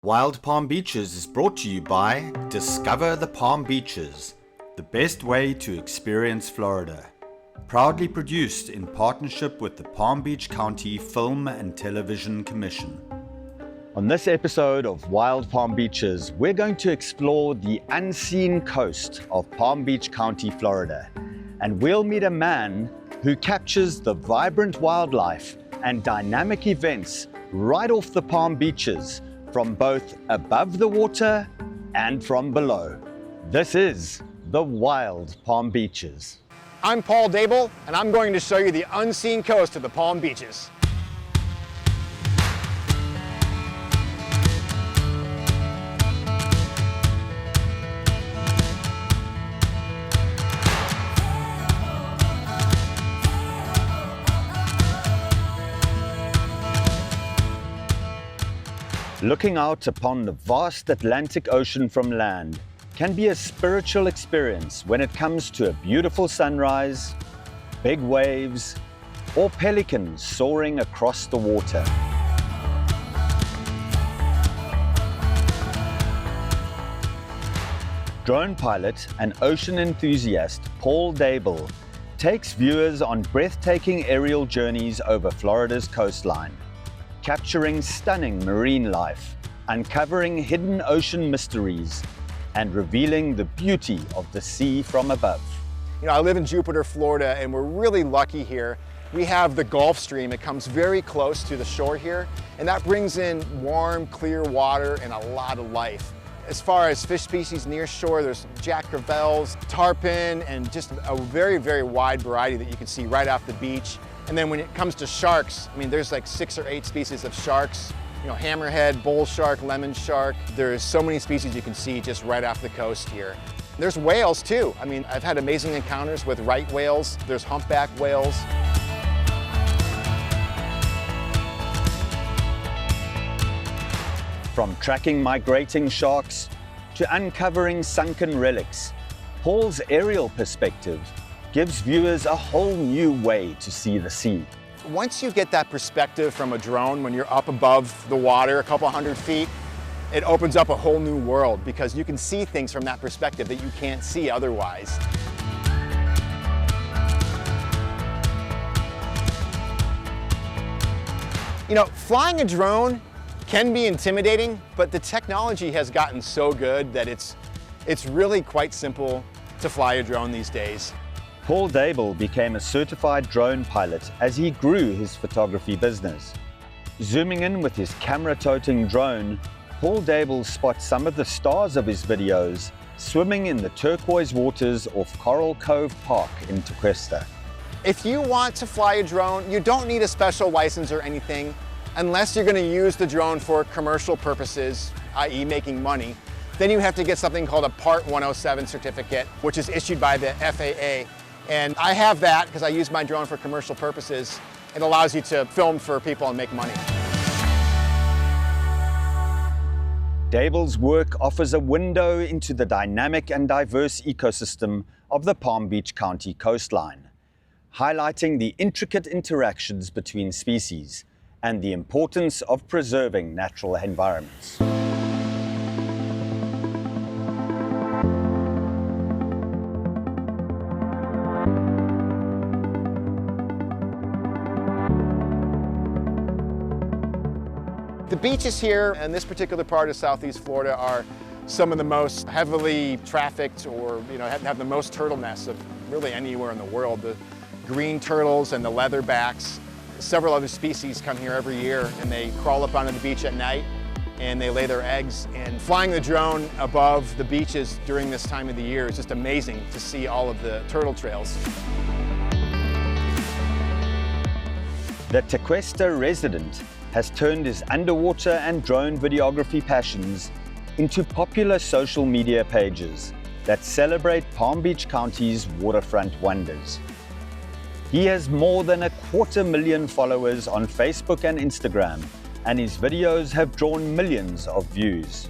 Wild Palm Beaches is brought to you by Discover the Palm Beaches, the best way to experience Florida. Proudly produced in partnership with the Palm Beach County Film and Television Commission. On this episode of Wild Palm Beaches, we're going to explore the unseen coast of Palm Beach County, Florida. And we'll meet a man who captures the vibrant wildlife and dynamic events right off the Palm Beaches, from both above the water and from below. This is the Wild Palm Beaches. I'm Paul Dabill, and I'm going to show you the unseen coast of the Palm Beaches. Looking out upon the vast Atlantic Ocean from land can be a spiritual experience when it comes to a beautiful sunrise, big waves, or pelicans soaring across the water. Drone pilot and ocean enthusiast Paul Dabill takes viewers on breathtaking aerial journeys over Florida's coastline, capturing stunning marine life, uncovering hidden ocean mysteries, and revealing the beauty of the sea from above. You know, I live in Jupiter, Florida, and we're really lucky here. We have the Gulf Stream. It comes very close to the shore here, and that brings in warm, clear water and a lot of life. As far as fish species near shore, there's jack crevalles, tarpon, and just a very, very wide variety that you can see right off the beach. And then when it comes to sharks, I mean, there's like 6 or 8 species of sharks. You know, hammerhead, bull shark, lemon shark. There's so many species you can see just right off the coast here. There's whales too. I mean, I've had amazing encounters with right whales. There's humpback whales. From tracking migrating sharks to uncovering sunken relics, Paul's aerial perspective gives viewers a whole new way to see the sea. Once you get that perspective from a drone, when you're up above the water a couple hundred feet, it opens up a whole new world because you can see things from that perspective that you can't see otherwise. You know, flying a drone can be intimidating, but the technology has gotten so good that it's really quite simple to fly a drone these days. Paul Dabill became a certified drone pilot as he grew his photography business. Zooming in with his camera-toting drone, Paul Dabill spots some of the stars of his videos swimming in the turquoise waters off Coral Cove Park in Tequesta. If you want to fly a drone, you don't need a special license or anything unless you're going to use the drone for commercial purposes, i.e. making money. Then you have to get something called a Part 107 certificate, which is issued by the FAA. And I have that because I use my drone for commercial purposes. It allows you to film for people and make money. Dabill's work offers a window into the dynamic and diverse ecosystem of the Palm Beach County coastline, highlighting the intricate interactions between species and the importance of preserving natural environments. The beaches here in this particular part of Southeast Florida are some of the most heavily trafficked, or have the most turtle nests of really anywhere in the world. The green turtles and the leatherbacks. Several other species come here every year, and they crawl up onto the beach at night and they lay their eggs. And flying the drone above the beaches during this time of the year is just amazing to see all of the turtle trails. The Tequesta resident has turned his underwater and drone videography passions into popular social media pages that celebrate Palm Beach County's waterfront wonders. He has more than 250,000 followers on Facebook and Instagram, and his videos have drawn millions of views.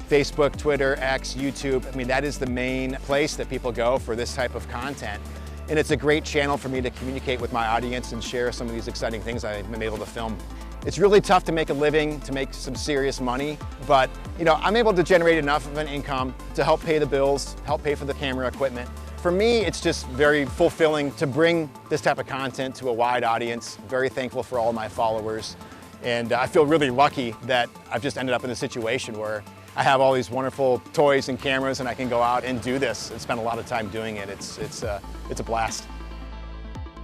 Facebook, Twitter, X, YouTube, I mean, that is the main place that people go for this type of content. And it's a great channel for me to communicate with my audience and share some of these exciting things I've been able to film. It's really tough to make a living, to make some serious money, but I'm able to generate enough of an income to help pay the bills, help pay for the camera equipment. For me, it's just very fulfilling to bring this type of content to a wide audience. Very thankful for all my followers. And I feel really lucky that I've just ended up in a situation where I have all these wonderful toys and cameras and I can go out and do this and spend a lot of time doing it. It's a blast.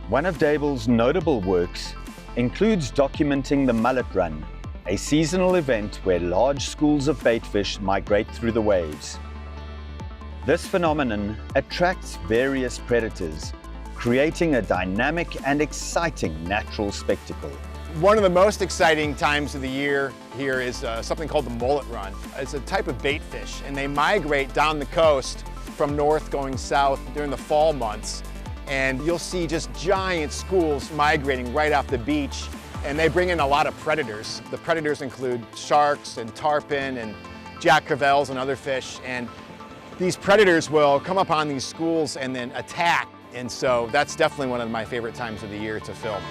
One of Dabill's notable works includes documenting the mullet run, a seasonal event where large schools of baitfish migrate through the waves. This phenomenon attracts various predators, creating a dynamic and exciting natural spectacle. One of the most exciting times of the year here is something called the mullet run. It's a type of bait fish, and they migrate down the coast from north going south during the fall months. And you'll see just giant schools migrating right off the beach, and they bring in a lot of predators. The predators include sharks and tarpon and jack crevalles and other fish. And these predators will come upon these schools and then attack. And so that's definitely one of my favorite times of the year to film.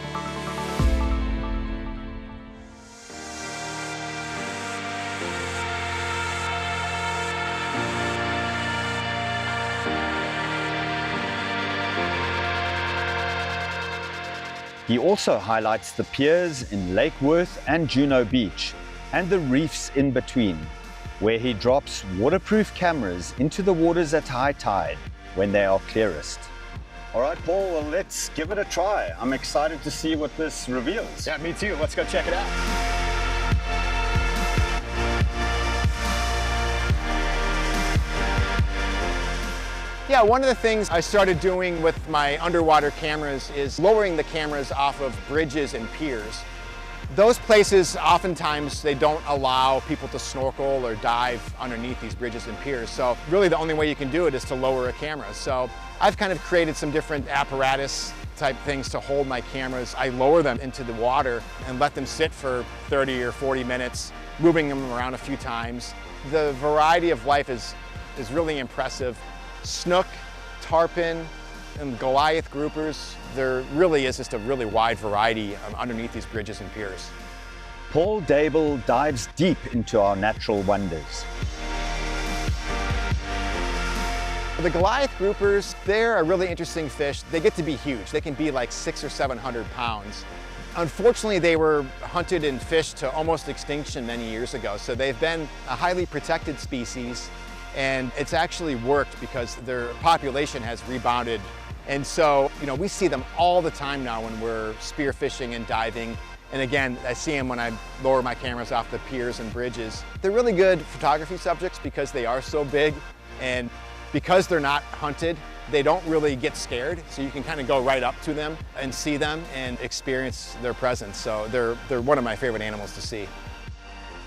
He also highlights the piers in Lake Worth and Juno Beach, and the reefs in between, where he drops waterproof cameras into the waters at high tide when they are clearest. All right, Paul, well, let's give it a try. I'm excited to see what this reveals. Yeah, me too. Let's go check it out. Yeah, one of the things I started doing with my underwater cameras is lowering the cameras off of bridges and piers. Those places, oftentimes, they don't allow people to snorkel or dive underneath these bridges and piers. So really the only way you can do it is to lower a camera. So I've kind of created some different apparatus type things to hold my cameras. I lower them into the water and let them sit for 30 or 40 minutes, moving them around a few times. The variety of life is really impressive. Snook, tarpon, and Goliath groupers, there really is just a really wide variety underneath these bridges and piers. Paul Dabill dives deep into our natural wonders. The Goliath groupers, they're a really interesting fish. They get to be huge. They can be like 600 or 700 pounds. Unfortunately, they were hunted and fished to almost extinction many years ago, so they've been a highly protected species, and it's actually worked because their population has rebounded. And so, we see them all the time now when we're spearfishing and diving. And again, I see them when I lower my cameras off the piers and bridges. They're really good photography subjects because they are so big, and because they're not hunted, they don't really get scared. So you can kind of go right up to them and see them and experience their presence. So they're one of my favorite animals to see.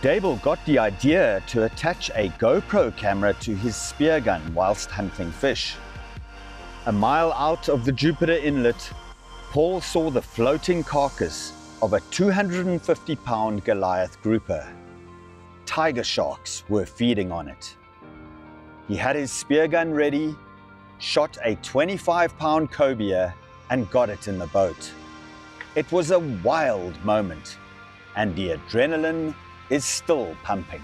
Dabill got the idea to attach a GoPro camera to his spear gun whilst hunting fish. A mile out of the Jupiter Inlet, Paul saw the floating carcass of a 250-pound Goliath grouper. Tiger sharks were feeding on it. He had his spear gun ready, shot a 25-pound cobia, and got it in the boat. It was a wild moment, and the adrenaline is still pumping.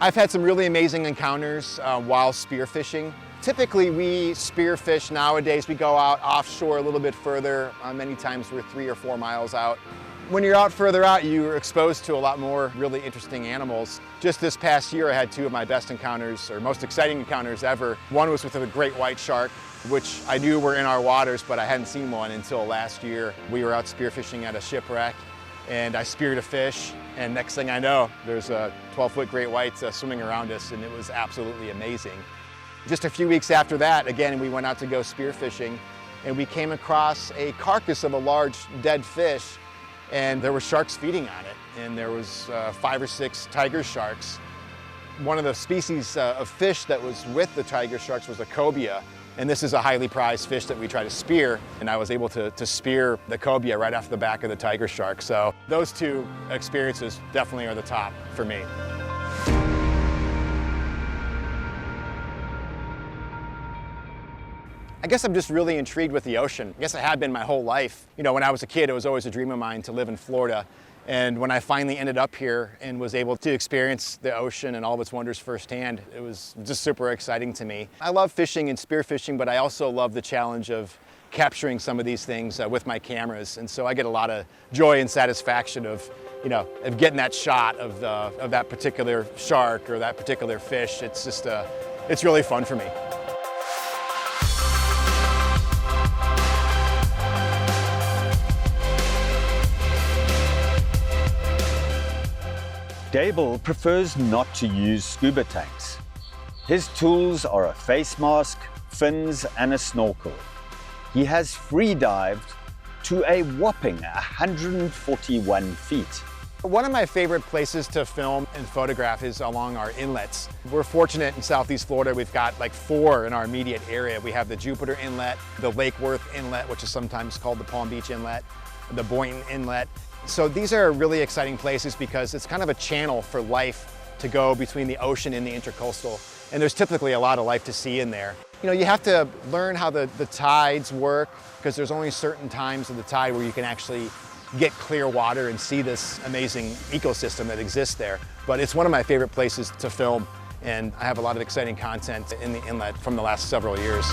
I've had some really amazing encounters while spearfishing. Typically we spearfish nowadays, we go out offshore a little bit further. Many times we're 3 or 4 miles out. When you're out further out, you're exposed to a lot more really interesting animals. Just this past year, I had 2 of my best encounters, or most exciting encounters ever. One was with a great white shark, which I knew were in our waters, but I hadn't seen one until last year. We were out spearfishing at a shipwreck, and I speared a fish, and next thing I know, there's a 12-foot great white swimming around us, and it was absolutely amazing. Just a few weeks after that, again, we went out to go spearfishing, and we came across a carcass of a large dead fish, and there were sharks feeding on it, and there was 5 or 6 tiger sharks. One of the species of fish that was with the tiger sharks was a cobia, and this is a highly prized fish that we try to spear, and I was able to spear the cobia right off the back of the tiger shark. So those 2 experiences definitely are the top for me. I guess I'm just really intrigued with the ocean. I guess I have been my whole life. When I was a kid, it was always a dream of mine to live in Florida. And when I finally ended up here and was able to experience the ocean and all of its wonders firsthand, it was just super exciting to me. I love fishing and spearfishing, but I also love the challenge of capturing some of these things with my cameras. And so I get a lot of joy and satisfaction of getting that shot of that particular shark or that particular fish. It's just, it's really fun for me. Dabill prefers not to use scuba tanks. His tools are a face mask, fins, and a snorkel. He has free dived to a whopping 141 feet. One of my favorite places to film and photograph is along our inlets. We're fortunate in Southeast Florida, we've got like 4 in our immediate area. We have the Jupiter Inlet, the Lake Worth Inlet, which is sometimes called the Palm Beach Inlet, the Boynton Inlet. So these are really exciting places because it's kind of a channel for life to go between the ocean and the intercoastal. And there's typically a lot of life to see in there. You have to learn how the tides work because there's only certain times of the tide where you can actually get clear water and see this amazing ecosystem that exists there. But it's one of my favorite places to film, and I have a lot of exciting content in the inlet from the last several years.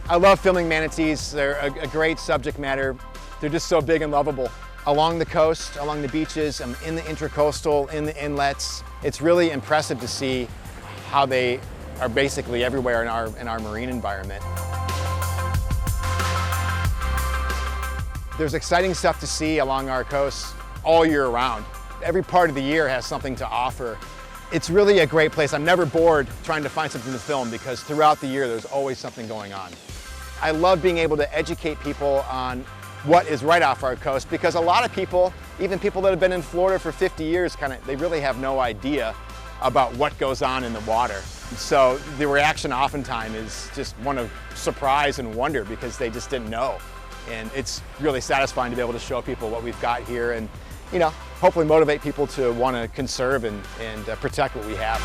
I love filming manatees. They're a great subject matter. They're just so big and lovable. Along the coast, along the beaches, in the intercoastal, in the inlets, it's really impressive to see how they are basically everywhere in our marine environment. There's exciting stuff to see along our coast all year round. Every part of the year has something to offer. It's really a great place. I'm never bored trying to find something to film because throughout the year there's always something going on. I love being able to educate people on what is right off our coast because a lot of people, even people that have been in Florida for 50 years, they really have no idea about what goes on in the water. So the reaction oftentimes is just one of surprise and wonder because they just didn't know. And it's really satisfying to be able to show people what we've got here and hopefully motivate people to want to conserve and protect what we have.